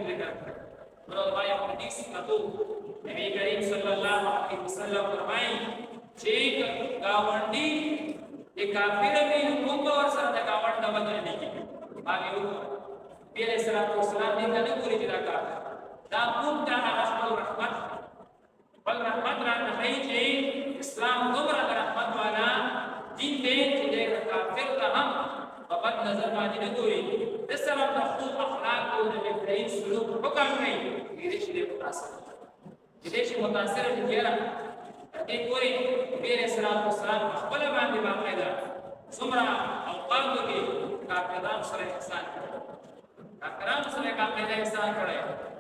ذکر کړ ورته یو حدیث کتو نبی کریم صلی الله علیه وسلم فرمایي چې گاونډي د کافر به حکم ور سره د گاوند بدل نه کیږي باندې پیغمبر اسلام او اسلام دې نه ګوري چې دا کار دا کوم ته خپل رحمت بل رحمت را نه چې اسلام دومره رحمت والا دین دې چې د کافر ته هم په بد نظر باندې نه ګوري د سره د خپل اخلاق او د بهترین سلوک حکم کوي دې چې دې متاثر دي کېره دې ګوري پیغمبر اسلام او اسلام خپل باندې باقاعده څومره اوقاتو کې کافرانو سره احسان کافرانو سره باقاعده احسان کړی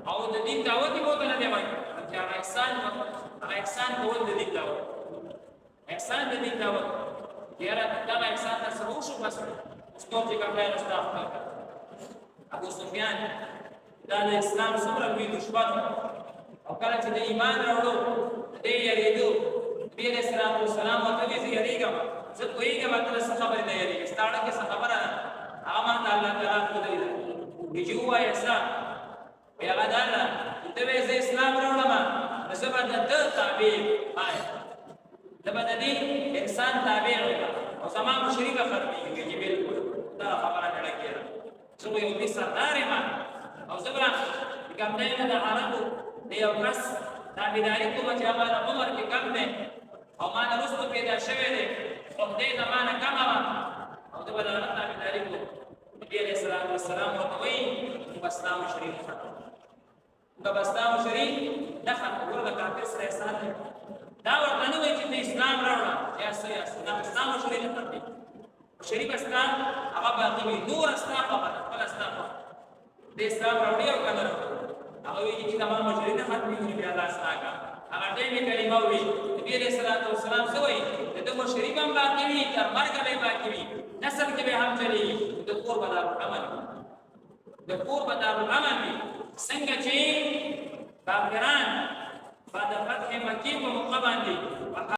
او د دین دعوت یې وته نه دی وایي چې احسان کول د دین دعوت احسان د دین دعوت یاره دا احسان تر سره وشو بس څوک چې کافرانو سره ابو سفیان دا د اسلام څومره لوی دشمن او کله چې د ایمان راوړو دې یریدو نبی اسلام او سلام او ته یې یریګم زه کویګم ته څه خبره نه یریږي ستاره کې څه خبره هغه ما الله تعالی کو دی بجوا اسلام بیا غداله ته به اسلام راوړم زبر د تابع پای زبر د دې انسان تابع او زمام مشرک فرمایي چې بالکل دا خبره کړه کېره زه یو دې سردار ما او زبر کوم نه د عربو دی یو کس تابعداري کوم چې هغه عمر کې کم دی او ما نه رسو پیدا شوی دی او دې زمانہ کم او د بدر تابعداري کو نبی علیہ الصلوۃ والسلام ورته اسلام شریف دا اسلام شریف دخل ورته کافر سره احسان دی دا ورته نه وایي چې اسلام راوړه یا اسلام شریف ته شریف اسلام هغه باقي وي نور اسلام هغه خپل اسلام د اسلام راوړي او کنه هغه وی چې تمام مجرمین ختمي کړي بیا الله ستاګه هغه دې کلمه وی نبی عليه الصلاه والسلام سوې د مشرک هم باقي وي تر مرګ به باقي وي نسل کې به هم چلی د کور بدار عمل د کور بدار عمل څنګه چې کافران بعد فتح مکه په مقابل دي